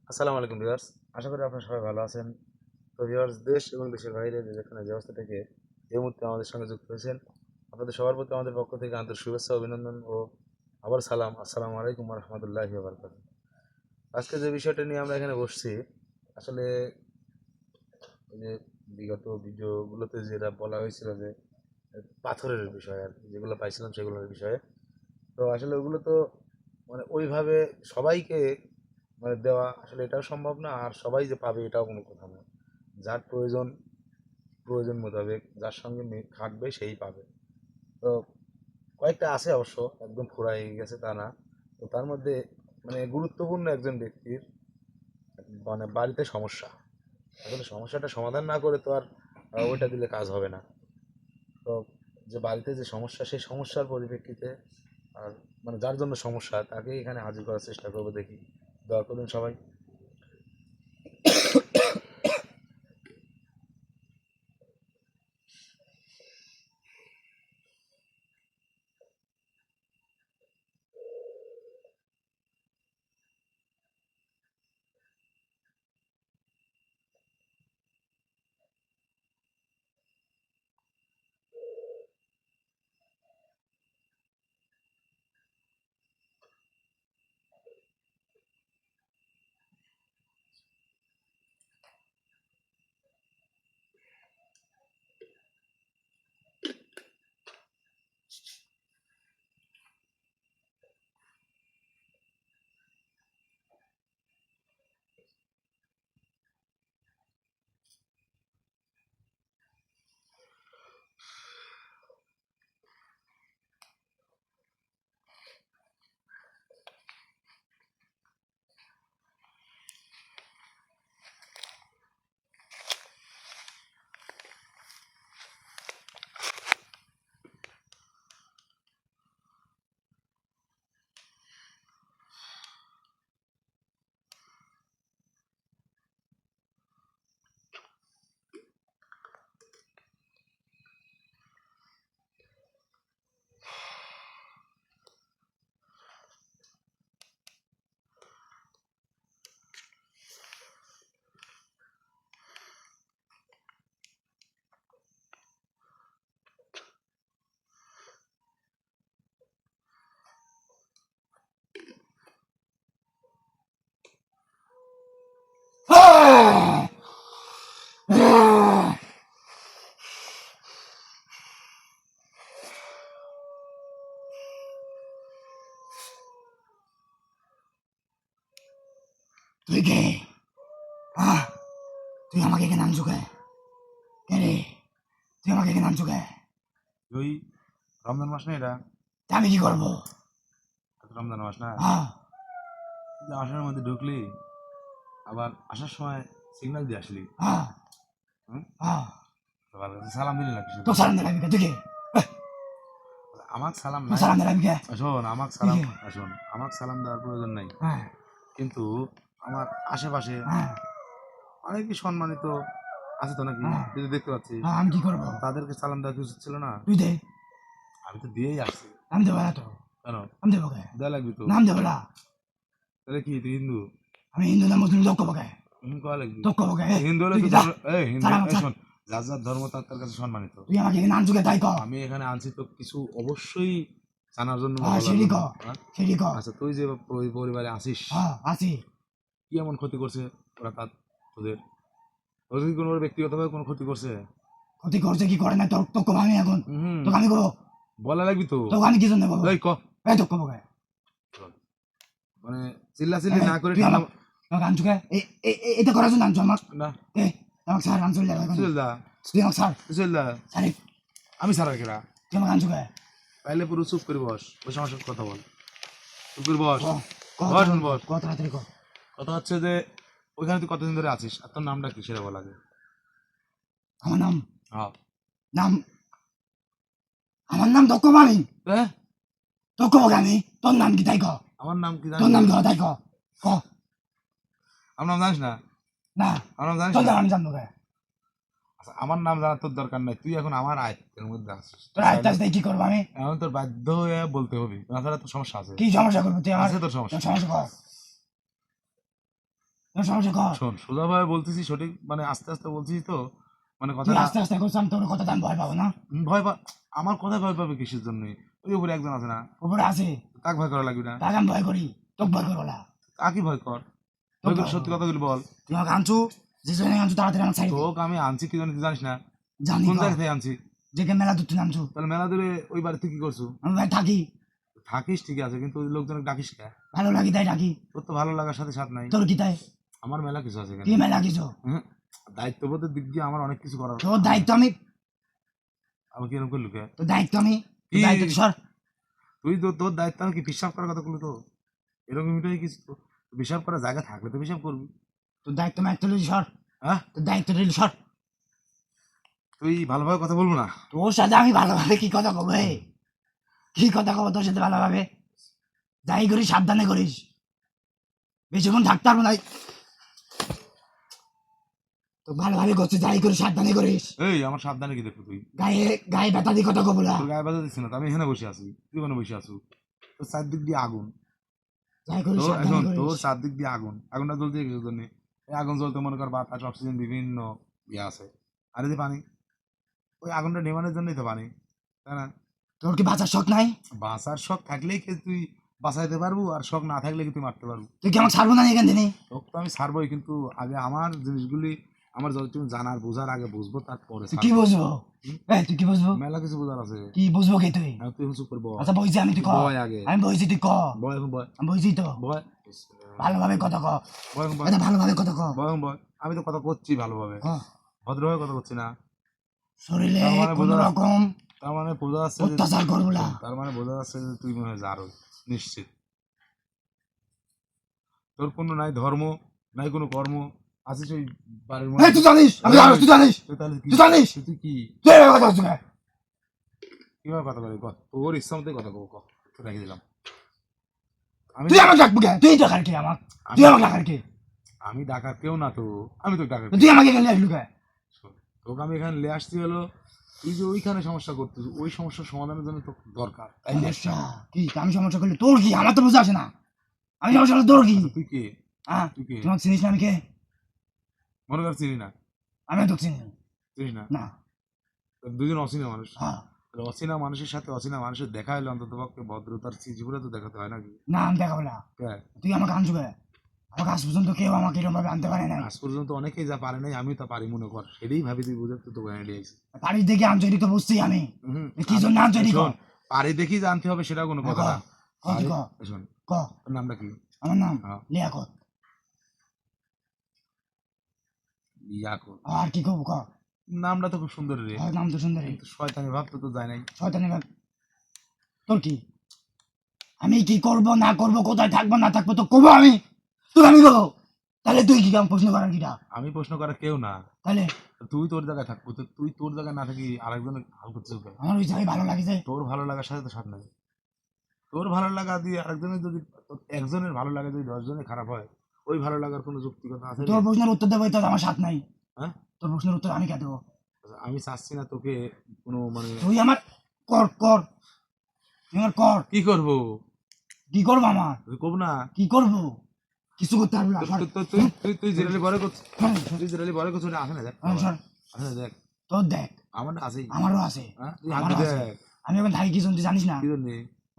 আসসালামু আলাইকুম ভিউয়ার্স। আশা করি আপনারা সবাই ভালো আছেন। তো ভিউয়ার্স, দেশ এবং দেশের বাইরে যে যেখানে যে অবস্থা থেকে এই মুহূর্তে আমাদের সঙ্গে যুক্ত হয়েছেন, আপনাদের সবার প্রতি আমাদের পক্ষ থেকে আন্তরিক শুভেচ্ছা, অভিনন্দন ও আবার সালাম। আসসালামু আলাইকুম ওয়া রাহমাতুল্লাহি ওয়া বারাকাতুহু। আজকে যে বিষয়টা নিয়ে আমরা এখানে বসছি, আসলে ওই যে বিগত ভিডিওগুলোতে যেটা বলা হয়েছিল যে পাথরের বিষয় আর কি, যেগুলো পাইছিলাম সেগুলোর বিষয়ে। তো আসলে ওগুলো তো মানে ওইভাবে সবাইকে মানে দেওয়া আসলে এটাও সম্ভব না, আর সবাই যে পাবে এটাও কোনো কথা না। যার প্রয়োজন, প্রয়োজন মোতাবেক যার সঙ্গে খাটবে সেই পাবে। তো কয়েকটা আছে অবশ্য, একদম ফুরাই গেছে তা না। তো তার মধ্যে মানে গুরুত্বপূর্ণ একজন ব্যক্তির মানে বাড়িতে সমস্যা, আসলে সমস্যাটা সমাধান না করে তো আর ওইটা দিলে কাজ হবে না। তো যে বাড়িতে যে সমস্যা, সেই সমস্যার পরিপ্রেক্ষিতে আর মানে যার জন্য সমস্যা তাকে এখানে হাজির করার চেষ্টা করবো, দেখি। দোয়া করুন সবাই। তুই কে? আহ তুই আমাকে এখানে আনছো কে? কে রে? তুই আমাকে এখানে আনছো কে? ওই রমজান মাস না এটা? তা আমি কি করবো? রমজান মাস না, আহ তুই যে আসার মধ্যে ঢুকলি, আবার আসার সময় সিগন্যাল দিয়ে আসলি। আহ হুম? আহ তো ভালো কথা, সালাম দিলি না কিছু? তোর সালাম দিলাম কে? তুই কে? আমাক সালাম তোর নাই। সালাম দিলাম কে? শোন, আমাক তুই সালাম, কে? শোন, আমাক সালাম দেওয়ার প্রয়োজন নাই, হ্যাঁ কিন্তু আমার আশেপাশে হ্যাঁ অনেকই সম্মানিত আছে তো নাকি, হ্যাঁ তুই তো দেখতে পাচ্ছিস। আমি কি করবো? তাদেরকে সালাম দেওয়া কি উচিত ছিল না? তুই দে। আমি তো দিয়েই আসছি। আমি দেবো না তো। কেন আমি দেবো কে? দেওয়া লাগবি তো? নাম দেবো না। তাহলে কি তুই হিন্দু? আমি হিন্দু না মুসলিম তোর কবো কে? কয়া লাগবি। তোর কবো কে? হিন্দু হলে তুই তো কি যা? হিন্দু, সালাম স্যার। শোন, যার যার ধর্ম তার তার কাছে সম্মানিত। তুই আমাকে এখানে আনছো কে তাই ক? আমি এখানে আনছি তো কিছু অবশ্যই জানার জন্য বা হ্যাঁ বলার সেটি ক। জন্য। হ্যাঁ? সেটি ক। আচ্ছা, তুই যে পরিবারে আসিস, হ্যাঁ আসি। কি এমন ক্ষতি করছে ওরা তার, তোদের? ওদের কি কোনো ব্যক্তিগতভাবে কোনো ক্ষতি করছে? ক্ষতি করছে কি করে না তোর তোর কবো আমি এখন? হুম, তোকে আমি কবো? বলা লাগবি তো। তোকে আমি কি জন্য বলবো? এই ক, এই তোর কবো কে? মানে চিল্লাচিল্লি না করে তুই ঠান্ডা। আমার আমাকে আনছো কে? এটা করার জন্য আনছো আমার? না, এ আমাকে স্যার আনছো এখন? চল দা, তুই আমাকে স্যার চল দা। স্যার আমি সারা কেরা? তুই আমাকে আনছো কে? তাইলে পুরো চুপ করে বস, বসে আমার সাথে কথা বল। চুপ করে বস, ক ক বস, বস। ক তাড়াতাড়ি ক। কথা হচ্ছে যে ওইখানে তুই কতদিন ধরে আছিস আর তোর নামটা কি সেটা বলা আগে। আমার নাম হ্যাঁ। নাম আমার নাম দক্ষ মামি। হ্যাঁ, দক্ষ বকে আমি। তোর নাম কি তাই ক? আমার নাম কি তোর জানিস? নাম কি তাই ক? ক আমার নাম জানিস না? না আমার নাম জানিস তোর না? নাম আমি জানবো কে? আচ্ছা, আমার নাম জানার তোর দরকার নাই, তুই এখন আমার আয়ত্তের মধ্যে আছিস। তোর আয়ত্ত আসতে কি করবো আমি? এখন তোর বাধ্য হয়ে বলতে হবে, তাছাড়া তোর সমস্যা আছে। কি সমস্যা করবো তুই আমার? আছে তোর তোর সমস্যা। সমস্যা কর। তোর সমস্যা কর। শোন সোজাভাবে বলতেছি, সঠিক মানে আস্তে আস্তে বলছিস তো, মানে তুই কথাটা আস্তে আস্তে করছিস, আমি তোর কথা আমি ভয় পাবো না। ভয় পা, আমার কথা ভয় পাবে কিসের জন্য? ওই উপরে একজন আছে না, উপরে আছে, কাক ভয় করা লাগবে না? তাকে আমি ভয় করি, তোকে ভয় করবো না। কাকি ভয় কর, ভয় করে সত্যি কথাগুলি বল। তুই আমাকে আনছু, যে জন্য আনছু তাড়াতাড়ি আমার সাইড তোকে আমি আনছি কি জানি তুই জানিস না? জানি কোন তো, জায়গা থেকে আনছি? যেখানে মেলা ধরতে নামছু। তাহলে মেলা দূরে ওই বাড়িতে কি করছো? আমি ভাই থাকি, থাকিস ঠিক আছে, কিন্তু ওই লোকজনকে ডাকিস কে? ভালো লাগি তাই ডাকি। তোর তো ভালো লাগার সাথে সাথ নাই। তোর কি তাই? আমার মেলা কিছু আছে কি এখানে। মেলা কিছু? দায়িত্ববোধের দিক দিয়ে আমার অনেক কিছু করার। তোর দায়িত্ব আমি, আমি কিরকম করলু কে? তোর দায়িত্ব আমি, তোর কি? দায়িত্ব তুই সর। তুই তো তোর দায়িত্ব আমি কি পিসাব করার কথা বললো তো? এরকমটাই কিছু তো, পিসাব করার জায়গা থাকলে তো পিসাব করবি। তোর দায়িত্ব আমি একটা লইছি, সর। হ্যাঁ, তোর দায়িত্ব রইল, সর। তুই ভালোভাবে কথা বলবো না? তোর সাথে আমি ভালোভাবে কি কথা কব? কি কথা কব তোর সাথে ভালোভাবে? যাই করিস সাবধানে করিস, বেশিক্ষণ থাকতে পারবো না। তো ভালোভাবে করছিস, যাই করিস সাবধানে করিস। এই আমার সাবধানে কি দেখো তুই? গায়ে গায়ে ব্যথা দিয়ে কথা কব না। তোর গায়ে বাজা দিচ্ছি না তো, আমি এখানে বসে আছি, তুই ওখানে বসে আছো। তোর চারদিক দিয়ে আগুন, যাই করিস তোর সাবধানে এখন তোর করিস। চারদিক দিয়ে আগুন, আগুনটা জ্বলতে কিছুর জন্য। এই আগুন জ্বলতে মনে কর বাতাস অক্সিজেন বিভিন্ন ইয়ে আছে, আর এই যে পানি, ওই আগুনটা নেভানোর জন্যই তো পানি, তাই না? তোর কি বাঁচার শখ নাই? বাঁচার শখ থাকলেই কি তুই বাঁচাইতে পারবো, আর শখ না থাকলে কি তুই মারতে পারবো? তুই কি আমাকে ছাড়বো না এখান থেকে? তোকে তো আমি ছাড়বোই, কিন্তু আগে আমার জিনিসগুলি আমার যতটুকু জানার বোঝার আগে বুঝবো, তারপরে তুই কি ছাড়বো। বুঝবো? হুম? তুই কি বুঝবো? মেলা কিছু বোঝার আছে। কি বুঝবো কি তুই? আর তুই চুপ করে বয়। আচ্ছা বইছি আমি, তুই ক। বয় আগে, আমি বইছি, তুই ক। বয় এখন বয়, আমি বইছি তো, বয় ভালোভাবে কথা ক। বয় এখন বয়, আচ্ছা ভালোভাবে কথা ক। বয় এখন বয়। আমি তো কথা করছি ভালোভাবে, ক। ভদ্রভাবে কথা করছি না। শরীরে তার মানে কোন বোঝা যাচ্ছে, রকম তার মানে বোঝা যাচ্ছে যে, অত্যাচার করবো না। তার মানে বোঝা যাচ্ছে যে তুই মনে হয় জারো, নিশ্চিত। তোর কোনো নাই ধর্ম, নাই কোনো কর্ম, আছিস ওই বাড়ির এই তুই জানিস, আমি জানিস, তুই জানিস, তুই তাহলে কি? তুই জানিস। তুই কি তুই এভাবে কথা বলছিস কেন? কিভাবে কথা বলি? তোর ইচ্ছা মতো কথা কব, রেখে দিলাম। আমি তুই আমাকে ডাকবি কেন? তুই ডাকার কে আমার? তুই আমাকে ডাকার কে? আমি ডাকার কেউ না তো, আমি তো ডাকার। তুই আমাকে এখানে আসলু কেন? তোকে আমি এখানে নিয়ে আসছি হলো, তুই যে ওইখানে সমস্যা করতেছিস, ওই সমস্যার সমাধানের জন্য তো দরকার, তাই নিয়ে আসছি। সমস্যা কি? আমি সমস্যা করলে তোর কি? আমার তো বুঝে আসে না। আমি সমস্যা করলে তোর কি? আচ্ছা, তুই কে? হ্যাঁ, তুই কে? তুই আমাকে চিনিস না? আমি কে? মনে কর চিনি না। আমি তো চিনি চিনিস না? না। দুজন অচেনা মানুষ, হ্যাঁ, তাহলে অচেনা মানুষের সাথে অচেনা মানুষের দেখা হলে অন্তত পক্ষে ভদ্রতার চিজিপুরে তো দেখাতে হয় নাকি? না আমি দেখাবো না। কে? তুই আমাকে আনছু কেন? আমাকে আজ পর্যন্ত কেউ আমাকে এরকম ভাবে আনতে পারে নাই। আজ পর্যন্ত অনেকেই যা পারে নাই, আমি তা পারি মনে কর, সেটাই ভাবি তুই বুঝাতে তো গাড়ি আইছি। বাড়ির দিকে আনছো এটি তো বুঝছি আমি। হুম, কি জন্য আনছো এটি? শোন, পারি দেখি জানতে হবে সেটা কোনো কথা না। ক তুই ক। শোন, ক। তোর নামটা কি? আমার নাম হ্যাঁ। লিয়াকত। ইয়াকুব। আর কি করবো ক? নামটা তো খুব সুন্দর রে, নাম তো সুন্দরী। কিন্তু শয়তানি ভাব তো যায় নাই। শয়তানি ভাব। তোর কি? আমি কি করব না করব, কোথায় থাকবো না থাকবো তো কব আমি? তোর আমি কব? তাহলে তুই কি কাম প্রশ্ন করার কিটা? আমি প্রশ্ন করা কেউ না, তাহলে তুই তোর জায়গায় থাকবো তো, তুই তোর জায়গায় না থাকি আরেকজনের হাল করতে হবে। আমার ওই জায়গায় ভালো লাগে যে তোর ভালো লাগার সাথে তো সাথ নাই। তোর ভালো লাগা দিয়ে আরেকজনের যদি, একজনের ভালো লাগা যদি 10 জনের খারাপ হয়, ওই ভালো লাগার কোনো যুক্তিকতা আছে রে? তোর প্রশ্নের উত্তর দেবো, তো আমার সাথ নাই। হ্যাঁ, তোর প্রশ্নের উত্তর আমি কে দেবো? আমি চাচ্ছি না তোকে কোনো মানে। তুই আমার কর কর, তুই আমার কর। কি করবো? কি করবো আমার? তুই কব না? কি করবো? কিছু করতে পারবো না। সর। তুই জেরালি বড় করছিস, সর, সর, তুই জেরালি বড় করছিস, আসে না দেখ, সর। আসে না দেখ, তোর দেখ, আমার আছেই। আমারও আছে। হ্যাঁ, তুই হাত আমারও দে আছে। দেখ। আমি এখন থাকি কি শুনতে জানিস না? কি জন্য?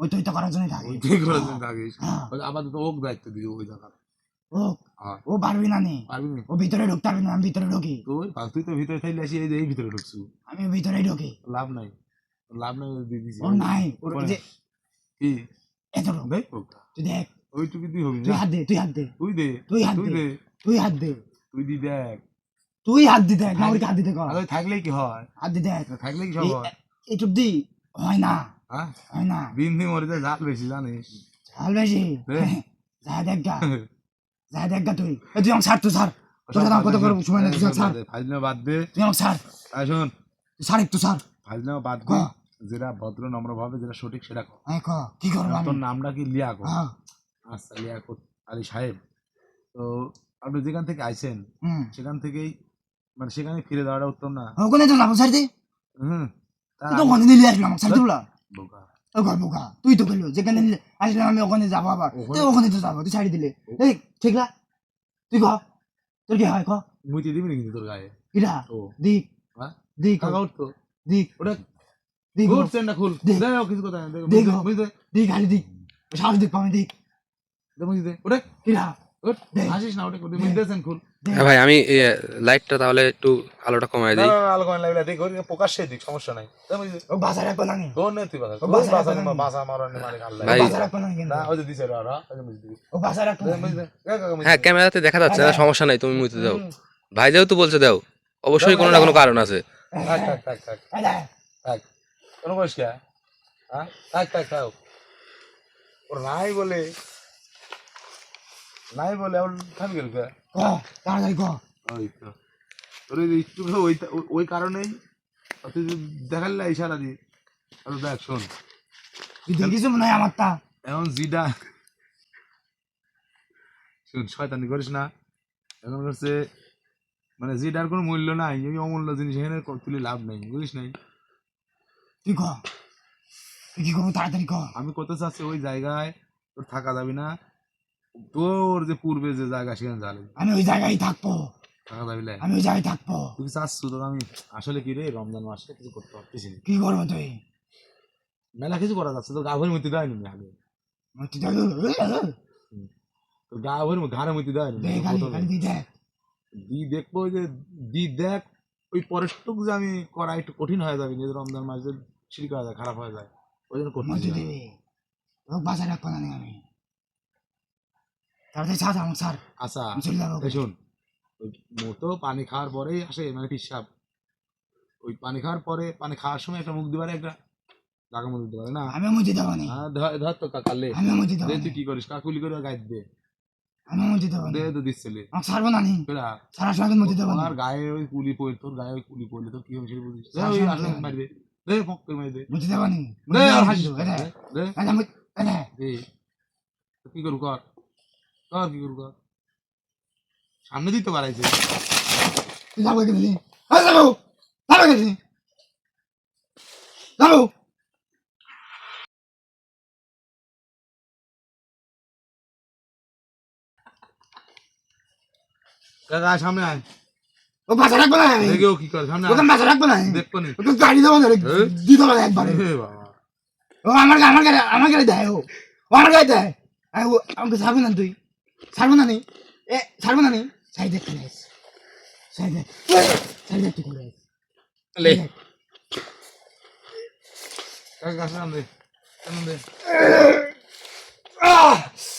ওই তো করার জন্যই থাকি। ওই তুই করে দিন থাকিস, হ্যাঁ। আপাতত ওক দায়িত্ব দিবি ওই জায়গা। ও হ্যাঁ, ও পারবি না নে। পারবি না? ও ভিতরে ঢুকতে পারবি না, আমি ভিতরে ঢুকি। তুই তো ভিতরে থাকলে আসি, এই যে এই ভিতরে ঢুকছু, আমি ভিতরে ঢুকি। লাভ নাই, লাভ নাই, দিয়ে দিছি। ওর নাই, ওর ওরে, যে কি এতটুকু। দেখ ওটা, তুই দেখ, ওইটুকু তুই হবি তুই না? হাত দে, তুই হাত দে, তুই দে, তুই হাত তুই দে, দে, তুই হাত দে, তুই দি দেখ। তুই হাত দি দেখ, না ওকে হাত দিতে কর। আরে থাকলেই কি হয়? হাত দি দেখ। থাকলে কি সব হয়? এইটুক দি হয় না, হ্যাঁ, হয় না। দিন দিন মরে যায় জাল বেশি, জানিস? চাল বেশি। দে। যা দেখ গা, যা দেখ গা তুই। তুই আমাকে ছাড়, তুই ছাড়। তোর সাথে আমার কথা করবো সময় নেই, তুই ছাড়। ফাজলামো বাদ দে। তুই আমাকে ছাড়, আয় শোন, তুই ছাড় একটু ছাড়। ফাজলামো বাদ ক। দে, যেটা ভদ্র নম্র ভাবে যেটা সঠিক সেটা কর। হ্যাঁ ক, কি করবো আমি? তোর নামটা কি? লিয়াকত। হ্যাঁ, আচ্ছা, লিয়াকত আলী সাহেব। তো আপনি যেখান থেকে আইছেন সেখান থেকেই মানে সেখানে ফিরে যাওয়াটা উত্তম না? ওখানে তো যাবো, ছাড় দে। হুম, তার তুই তো আগে- ওখানে নিলে আসলাম, আমাকে ছাড় দিবো না। বোকা। ও ঘর বোকা, তুই তো গেলো যেখানে নিলে আসলাম, আমি ওখানে যাবো আবার। ওখানে- তুই ওখানে তো যাবো, তুই ছাড়ি দিলে। এই ঠিক না? তুই ক তোর কি হয় ক মুইতে দিবি না কিন্তু তোর গায়ে কিরা ও দিক হ্যাঁ দিক কাকা উঠতো দিক ওটা দিক খুল চেনটা খুল দে। দে কিছু কথা নাই দেখ। বুঝতে দিক খালি দিক সাহস দিক পাবে দিক বুঝতে ওটা কিরা ওঠ দে। আসিস না ওটা বুঝতে চেন খুল হ্যাঁ ভাই আমি লাইটটা তাহলে একটু আলোটা কমাই না দিই। না আলো কোন লাগলে দেখ ওর প্রকাশ্যে দিক সমস্যা নাই ও বাসা রাখবো না নি দোন নে তুই বাসা ও তুই বাসা বাসা রাখবো না। বাসা মারানি মানে আল্লাহ ও ভাই। বাসা রাখবো না কিন্তু না ওই যে দিছে রা ওই যে বুঝতে ও বাসা রাখবো না বুঝতে কাকা হ্যাঁ ক্যামেরাতে দেখা যাচ্ছে না, সমস্যা নাই, তুমি মুইতে দাও। হুম। ভাই যেহেতু বলছে দাও, অবশ্যই কোনো না কোনো কারণ আছে। থাক থাক থাক থাক থাক কোন বয়স কে হ্যাঁ থাক থাক থাক ওর নাই বলে ওর থামি গেল কে ক তাড়াতাড়ি ক ওই তো তোর ওই একটু ওই ওই কারণেই তুই দেখালে ইশারা দি আর দেখ শোন তুই দেখিস মনে হয় আমারটা এখন জিডা শোন শয়তানি করিস না এখন করছে মানে জিডার কোনো মূল্য নাই এই অমূল্য জিনিস এখানে তুলে লাভ নেই বুঝিস নাই তুই ক তুই কি করবো তাড়াতাড়ি ক আমি করতে চাচ্ছি ওই জায়গায় তোর থাকা যাবে না তোর যে পূর্বে যে জায়গা সেখানে যাবে আমি ওই জায়গায় থাকবো থাকা যাবে না আমি ওই জায়গায় থাকবো তুই চাচ্ছ তো আমি আসলে কি রে রমজান মাসে কিছু করতে পারতেছি না কি করবো তুই মেলা কিছু করা যাচ্ছে তোর গা ভরে মধ্যে দেয়নি আগে তুই দেখ তোর গা ভরে ঘাড়ে মধ্যে দেয়নি খালি খালি তুই দেখ দি দেখবো যে দি দেখ ওই পরের টুক যে আমি করা একটু কঠিন হয়ে যাবে নিজের রমজান মাসে সিঁড়ি করা যায় খারাপ হয়ে যায় ওই জন্য করতে মধ্যে দেবে ও বাসা রাখবো না নি আমি তাড়াতাড়ি ছাড় আমার ছাড় আচ্ছা আমি চলে যাবো এই শোন ওই মতো পানি খাওয়ার পরেই আসে মানে পিসাব ওই পানি খাওয়ার পরে পানি খাওয়ার সময় একটা মুখ দিবারে একটা জাগা মুখ দিতে পারে না আমিও মধ্যে দেবো নি ধর তো কাকালে আমিও মধ্যে দেবো দে নি তুই কি করিস কাকুলি করে গাইড দে আমিও মধ্যে দেবো নি দে তো দিচ্ছিলে আমাকে ছাড়বো না নি কেডা সারা সময় মধ্যে দেবো নি আর গায়ে ওই কুলি পড়ে তোর গায়ে ওই কুলি পড়লে তো কি হবে সেটা বুঝিস দে, সারা ওই সময় আসলে দেবো। মারবে দে পক করে মারি দে মধ্যে দেবো নি দে আর হাসিস না, দে দে দে তো কি করু কর কর কি করু কর সামনে দিতে পারাইছে তুই যাবো কি দিলি যাবো যাবো কি দিলি যাবো কাকা সামনে আয় ও বাসা রাখবো না আমি দেখে ও কি করে সামনে ওকে আয় বাসা রাখবো না দেখবো নি ওকে গাড়ি দেবো না এই? দিতে পারে একবারে এ বাবা ও আমার গাড়ি দেয় ও আমার গাড়ি দেয় আমাকে ছাড়বো না তুই ছাড়বো না নি ছাড়বো না নি সাইড দেখ খালি সাইড দেখ তুই করে লে কাকা সামনে সামনে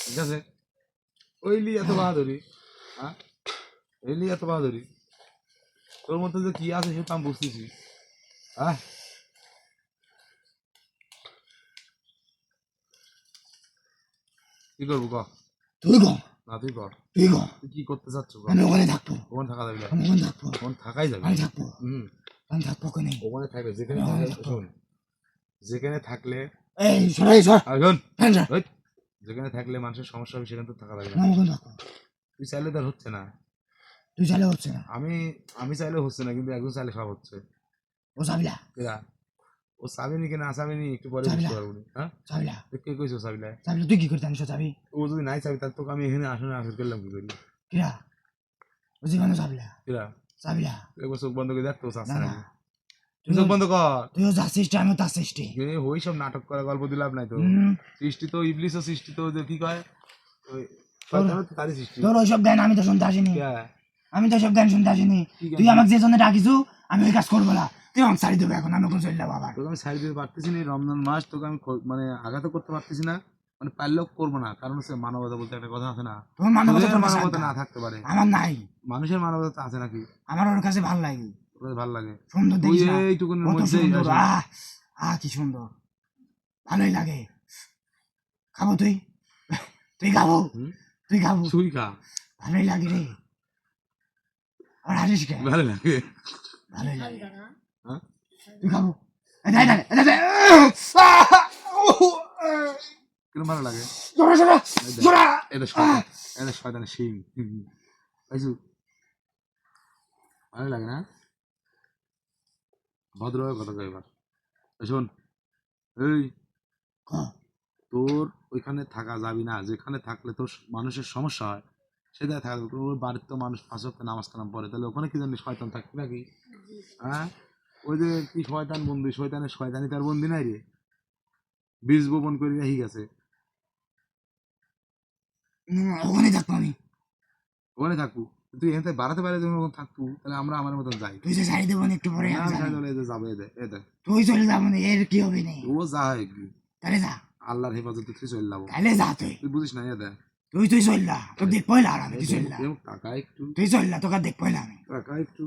ঠিক আছে ওইলি এত বাহাদুরি হ্যাঁ ওইলি এত বাহাদুরি তোর মধ্যে যে কি আছে সেটা আমি বুঝতেছি হ্যাঁ কি করবো ক তুই কর না তুই কর তুই কর তুই কি করতে চাচ্ছ ক আমি ওখানে থাকবো ওখানে থাকা যাবে না আমি ওখানে থাকবো ওখানে থাকাই যাবে আমি থাকবো হুম আমি থাকবো ওখানে ওখানে থাকবে যেখানে ওখানে থাকলে থাকবো। শোন যেখানে থাকলে এই সরাই সর আর শোন ফ্যান সর ওই, যেখানে থাকলে মানুষের সমস্যা হবে সেখানে তো থাকা যাবে না আমি ওখানে থাকবো তুই চাইলে তার হচ্ছে না তুই চালে হচ্ছে না আমি চাইলে হচ্ছে না কিন্তু একজন চাইলে সব হচ্ছে ও চাবিলা এরা ও চাবিনি কিনা চাবিনি একটু পরে চাবিলা। বুঝতে পারবো না হ্যাঁ চাবিলা তো কে কইছো চাবিলা চাবিলা তুই কি করতে জানিস চাবি ও যদি নাই চাবি তার তোকে আমি এখানে আসলে আসর করলাম কি করি কিরা ও জীবনে চাবিলা এরা চাবিলা একবার চোখ বন্ধ করে দেখ তো না চাচ্ছে না না তুই চোখ বন্ধ কর তুইও যা সৃষ্টি আমিও তার সৃষ্টি ওই সব নাটক করা গল্প দিলাম নাই তো হুম, সৃষ্টি তো ইবলিশও সৃষ্টি তো যে কি কয় ওই শয়তানও তো তারই সৃষ্টি তোর ওইসব জ্ঞান আমি তো শুনতে আসিনি কে? আমি তো সব জ্ঞান শুনতে আসিনি কি জ্ঞান? তুই আমাকে যে জন্য ডাকিছু আমি ওই কাজ করবো না তুই আমাকে ছাড়ি দেবে এখন আমি ওখানে চলে যাবো আবার তোকে আমি সাইড দিতে পারতেছি না এই রমজান মাস তোকে আমি মানে আঘাত করতে পারতেছি না মানে পারলেও করবো না কারণ হচ্ছে মানবতা বলতে একটা কথা আছে না তোমার মানবতা তোদের তোর মানবতা না কাছে থাকতে পারে আমার নাই মানুষের মানবতা আছে নাকি আমার ওর কাছে ভালো লাগে তোর ভালো লাগে সুন্দর তুই দেখিস না এইটুকুনের কত মধ্যেই সুন্দর আসিস। কি সুন্দর ভালোই লাগে খাবো তুই তুই খাবো হুম? তুই খাবো তুই খা ভালোই লাগে রে আর হাসিস কে ভালো লাগে ভালোই লাগে হ্যাঁ? তুই খাবো এই দেখ, এই দেখ, এই দেখ, কিরম ভালো লাগে জোরা জোরা জোরা এটা শয়তানের শিং পাইছু ভালো লাগে না ভদ্রভাবে কথা কয় এবার এই শোন এই ক, তোর ওইখানে থাকা যাবি না যেখানে থাকলে তোর মানুষের সমস্যা হয় সেটাই থাকবে। ওর বাড়ির তো মানুষ 5 ওয়াক্ত নামাজ কালাম পড়ে, তাহলে ওখানে কি জানি শয়তান থাকবে নাকি? হ্যাঁ, ওই যে কি শয়তান বন্দি, শয়তানের শয়তানি তার বন্দি নাই রে, বীজ বপন করে রেখে গেছে। ওখানে থাকবো আমি। ওখানে থাকবো, তুই এখান থেকে বাড়াতে পারে যখন থাকবো, তাহলে আমরা আমার মতন যাই। তুই যে ছাড়ি দেবো না একটু পরে না, আমি জানি। সাইড হলে এই যে যাবে, এ দেখ তুই চলে যাবো না, এর কি হবে না। ও যায় একটু, তাহলে যা, আল্লাহর হেফাজতে তুই চলে যাবো। তাহলে যা তুই। তুই বুঝিস না, এ দেখ তুই চল না, তোর দেখ পয়লা আর আমি, তুই চল না। টাকা একটু, তুই চল না, তোকে দেখ পয়লা আমি, টাকা একটু,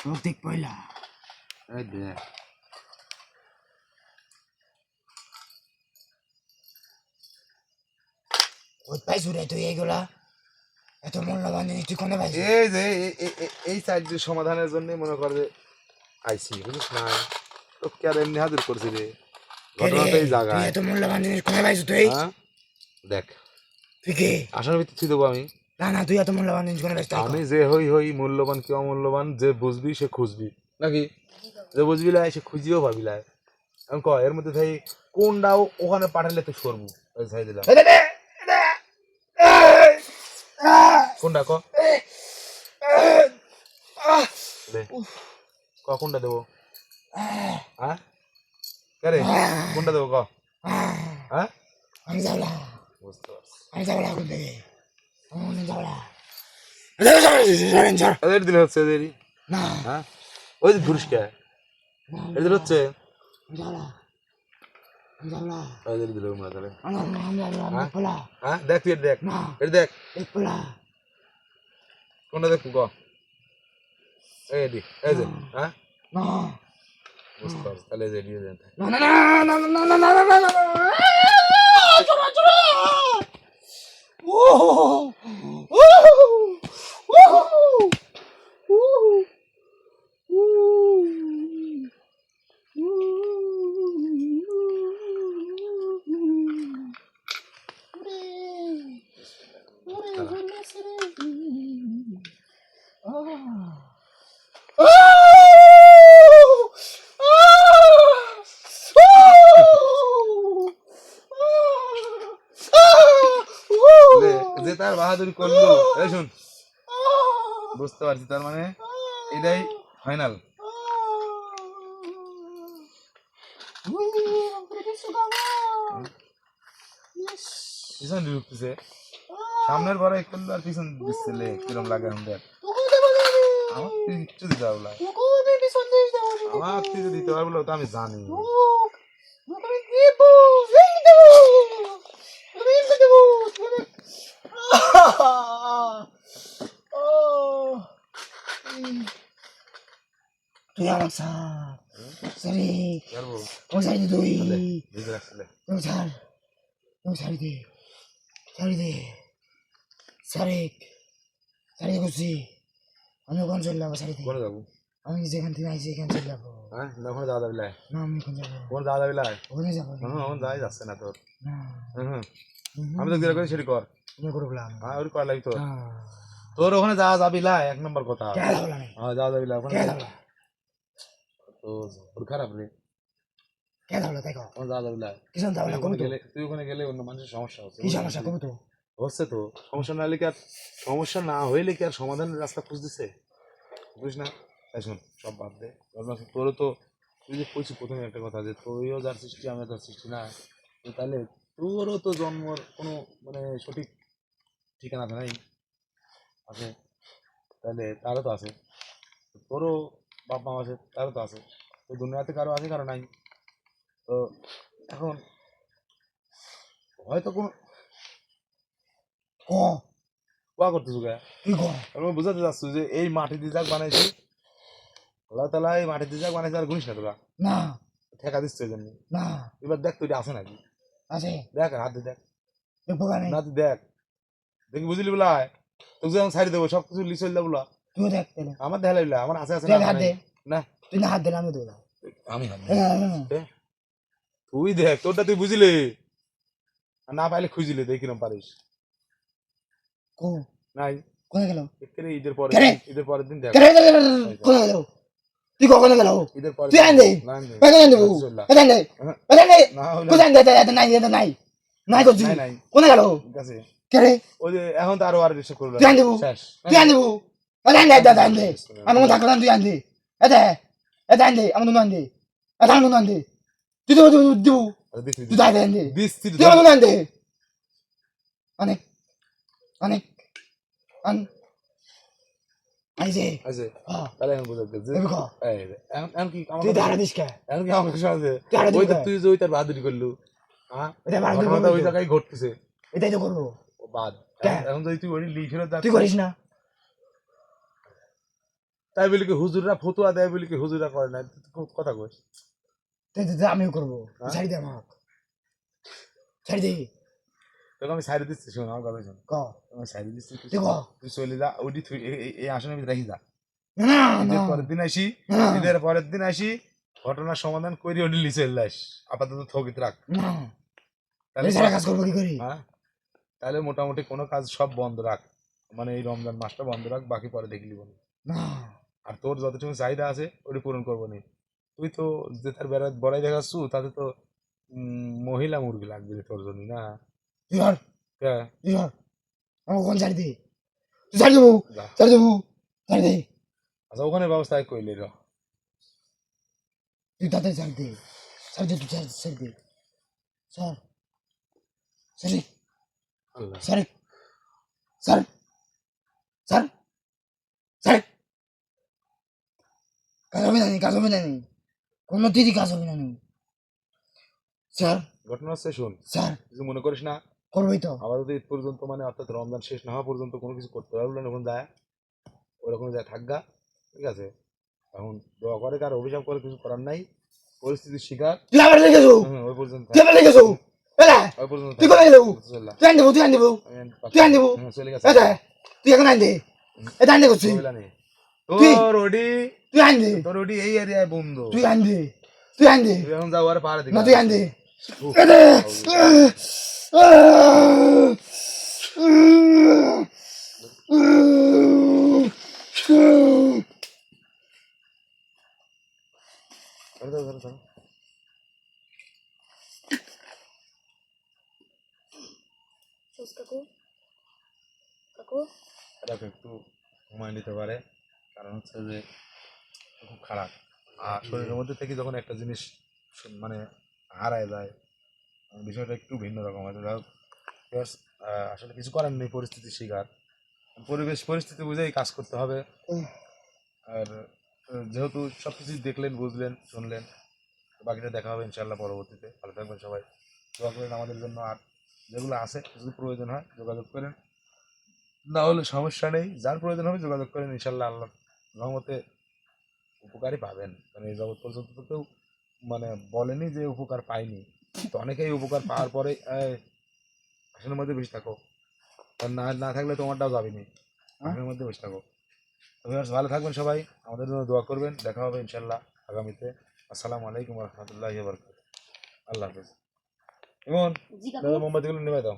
তোর দেখ পয়লা। এই দেখ ওই পাইছু রে তুই এইগুলা, এত মূল্যবান জিনিস তুই কোনে পাইছু? এই যে এই সাইড সমাধানের জন্য মনে কর যে আইসি, বুঝিস না, তো কে আর এমনি হাজির করছি রে, ঘটনা তো এই তুই জায়গায়। এত মূল্যবান জিনিস কোনে পাইছু তুই? হ্যাঁ দেখ, তুই কে? আসার ভিত্তি তুই দেবো আমি। না না, তুই এত মূল্যবান জিনিস কোনে পাইছু? আমি যে হই হই, মূল্যবান কি অমূল্যবান, যে বুঝবি সে খুঁজবি নাকি, যে বুঝবি লাই সে খুঁজিও পাবি লাই। আমি ক এর মধ্যে থাই কোনটাও ওখানে পাঠালে তুই সরবু, ওই ছাই দিলাম। কোনটা ক দে, ক কোনটা দেবো? হ্যাঁ কে রে, কোনটা দেবো ক? হ্যাঁ আমি যাবলা, বুঝতে পারছি। আমি যাবলা কোন থেকে, আমি যাবলা। এদের দিলে হচ্ছে এদেরই। না হ্যাঁ ওই যে ঘুরিস কে, এদের হচ্ছে আমি যাবলা, আমি যাবলা, এদের দিলে তোমরা তাহলে। আমি যাবলা, আমি পোলা হ্যাঁ দেখ তুই এটা দেখ, না, এটা দেখ এক পোলা কোনটা দেখবো ক? এই দি, এই যে, হ্যাঁ না বুঝতে পারছি, তাহলে এই যে দিয়ে দেন। না না না না না না না না না না। চলো চলো। ও ও যে তার বাহাদুরি করলো, এই শুন, বুঝতে পারছি, তার মানে এটাই ফাইনাল। পিছন ঢুকতেছে, সামনের পরে করলো আর পিছন দিচ্ছে, লে কিরম লাগে এখন দেখ। আমার তুই কিচ্ছু দিতে পারবো না, আমার তুই যে দিতে পারবো তো আমি জানি। তুই আমার সার সরি, পারবো ও সারি তুই, দিতে রাখছিলে। তুমি ছাড়, তুমি ছাড়ি দে, ছাড়ি দে, সারে সারি করছি আমি, ওখানে চলে যাবো, ছাড়ি দে। কোনে যাবো? আমি যেখান থেকে আইছি এখানে চলে যাবো। হ্যাঁ না, ওখানে যাওয়া যাবি লাই? না আমি ওখানে যাবো, ওখানে যাওয়া যাবি লাই? ওখানে যাবো ওখানে যাওয়াই যাচ্ছে না তোর। না। আমি তো যেটা করি সেটি কর। তুমি করবলাম হ্যাঁ ওই কর লাগি তোর, তোর ওখানে যাওয়া যাবি লাই, এক নম্বর কথা। কে যাবলা নাই, হ্যাঁ যাওয়া যাবি লাই ওখানে। কে যাবলা, তো ওর খারাপ রে, কে যাবলা তাই কও, ওখানে যাওয়া যাবি লাই। কিষণ যাবলা তুই কম ওখানে তো, গেলে, তুই ওখানে গেলে অন্য মানুষের সমস্যা হচ্ছে। কি সমস্যা কম তো, হচ্ছে তো, সমস্যা না হলে কি আর, সমস্যা না হইলে কি আর সমাধানের রাস্তা খুঁজতেছে, বুঝিস না? তাই শোন, সব বাদ দে। তোরও তো, তুই যে কইছিস প্রথমে একটা কথা যে তুইও যার সৃষ্টি আমি তার সৃষ্টি না, তো তাহলে তোরও তো জন্মর কোনো মানে সঠিক ঠিকানা তো নাই, আছে? তাহলে তারও তো আছে, তোরও বাপ মা আছে, তারও তো আছে, তো দুনিয়াতে কারো আছে কারো নাই। তো এখন হয়তো কোনো ক কোয়া করতেছো কে, কি ক, আমি বুঝাতে চাচ্ছি যে এই মাটি দিয়ে যাক বানাইছি, আল্লাহ তালা এই মাটি দিয়ে যাক বানাইছে, আর গুনিস না তোরা, না ঠেকা দিচ্ছে এই জন্য। না এবার দেখ তুই আছে নাকি, আছে দেখ হাত দিয়ে দেখ, দেখবো গানে, না তুই দেখ, দেখি বুঝলি বলা তোকে যখন ছাড়ি দেবো সব কিছু লিচল দেবো বলা, তুই দেখ তাহলে, আমার দেখা লাগলা আমার আছে আছে তুই না হাত দে, না, তুই না হাত দিলে আমি দেবো, আমি হাত দিই। তুই দেখ তোরটা তুই বুঝলি, আর না পাইলে খুঁজলি দেখ কিরম পারিস। কো নাই কোনে গেল, একেবারে ঈদের পরে, কেরে? ঈদের পরের দিন দেখ, কোনে গেল, তুই কখনো গেল, ঈদের পরে তুই আন দে, না আন দে। কোনে দেবো, চল্লা। কোনে দে, হ্যাঁ। কোনে দে, না হলে কোনে দে, নাই নাই নাই নাই করছি, নাই নাই কোনে গেল, ঠিক আছে। কে রে ওই যে এখন তো আরো আর রিসিভ করলো তুই আন দেবো শেষ তুই আন দেবো আন দে দাদা আন দে আমার মন থাকলাম তুই আন দে এটা আন দে আমার নুন আন দে এটা নুন আন দে তুই দেবো দেবো তুই দাদা আন দে দিচ্ছি তুই আমার নুন আন দে অনেক অনেক আন আইছে আছে হ্যাঁ তাহলে এখন বুঝতে এবার ক এই এখন কি আমার তুই দাঁড়া দিস কে এখন কি আমাকে শোনাছে তুই আরে ওই তো দিবি তুই যে ওই তার বাহাদুরি করলু হ্যাঁ এটা বাহাদুরি ঘটনাটা করবি ওই তো। জায়গায় ঘটতেছে এটাই তো করবো ও বাদ কে? এখন যদি তুই ওই লি ফেরত তুই করিস না তাই বলি কি হুজুররা ফতুয়া দেয় বলি কি হুজুররা করে না তুই কথা কইস তাই আমিও করবো হ্যাঁ? ছাড়ি দে আমাকে ছাড়ি দে তোকে আমি সাইড দিচ্ছি শোন আমার কথা শোন ক আমি সাইড দিচ্ছি তুই ক তুই চলে যা ওইটি তুই এই আসনের ভিতরে রাখি যা না ঈদের না পরের দিন আসি না ঈদের পরের দিন আসি ঘটনার সমাধান করি ওটি লিচে লাস আপাতত থগিত রাখ না তাহলে এই সারা কাজ করবো কি করি হ্যাঁ তাহলে মোটামুটি কোনো কাজ সব বন্ধ রাখ মানে এই রমজান মাসটা বন্ধ রাখ বাকি পরে দেখলি বলি না আর তোর যতটুকু চাহিদা আছে ওটি পূরণ করবো নি তুই তো যে তার বেড়া বড়াই দেখাচ্ছু তাতে তো মহিলা মুরগি লাগবে রে তোর জন্য না তুই ধর কে? তুই ধর আমাকে কোন ছাড়ি দে তুই ছাড়ি দেবো যা। ছাড়ি দেবো ছাড়ি দে আচ্ছা ওখানে ব্যবস্থা কইলে র তুই তাড়াতাড়ি ছাড়ি দে তুই ছাড়ি দে স্যার ছাড়ি আল্লাহ স্যার স্যার স্যার স্যার কাজ হবে না কোনো দিদি কাজ হবে না স্যার ঘটনা হচ্ছে শোন স্যার কিছু মনে করিস না করবোই তো আপাতত ঈদ পর্যন্ত মানে অর্থাৎ রমজান শেষ না হওয়া পর্যন্ত কোনো কিছু করতে পারবো না ওখানে যায় ওরকম যায় থাকগা ঠিক আছে এখন দোয়া করে কার অভিশাপ করে কিছু করার নাই পরিস্থিতির শিকার তুই আবার লেগেছো ওই পর্যন্ত তুই আবার লেগেছো এলা ওই পর্যন্ত তুই কোথায় গেলেও চল তুই আন দেবো তুই আন দেবো তুই আন দেবো চলে গেছে এটা তুই এখন আন দে এটা আন দে করছি ঝামেলা নেই। তুই- তোর ওডি তুই আন দে তোর ওডি এই এরিয়ায় বন্ধু তুই আন দে তুই আন দে তুই এখন যাও আর পাহাড়ে দিকে না তুই আন দে উফ, এটা ধরো, ধরো, ধরো, ধরো। কাকু কাকু এটা একটু সময় নিতে পারে কারণ হচ্ছে যে খুব খারাপ আর শরীরের মধ্যে থেকে যখন একটা জিনিস মানে হারায় যায় বিষয়টা একটু ভিন্ন রকম হয় যাই হোক, বিকজ, আসলে কিছু করার নেই পরিস্থিতির শিকার পরিবেশ পরিস্থিতি বুঝেই কাজ করতে হবে আর যেহেতু সব কিছু দেখলেন বুঝলেন শুনলেন বাকিটা দেখা হবে ইনশাল্লাহ পরবর্তীতে ভালো থাকবেন সবাই দোয়া করেন আমাদের জন্য আর যেগুলো আছে যদি প্রয়োজন হয় যোগাযোগ করেন না হলে সমস্যা নেই যার প্রয়োজন হবে যোগাযোগ করেন ইনশাল্লাহ আল্লাহ রহমতে উপকারই পাবেন মানে এই জগৎ পর্যন্ত তো কেউ মানে বলেনি যে উপকার পায়নি তো অনেকেই উপকার পাওয়ার পরে আসনের মধ্যে বেশি থাকো আর না না থাকলে তোমারটাও যাবেনি আসনের মধ্যে বেশি থাকো তো viewers, ভালো থাকবেন সবাই আমাদের জন্য দোয়া করবেন দেখা হবে ইনশাল্লাহ আগামীতে আসসালামু আলাইকুম রহমতুল্লাহ বরকাত আল্লাহ হাফেজ ইমন জি কাকু মোমবাতিগুলো নেমে দাও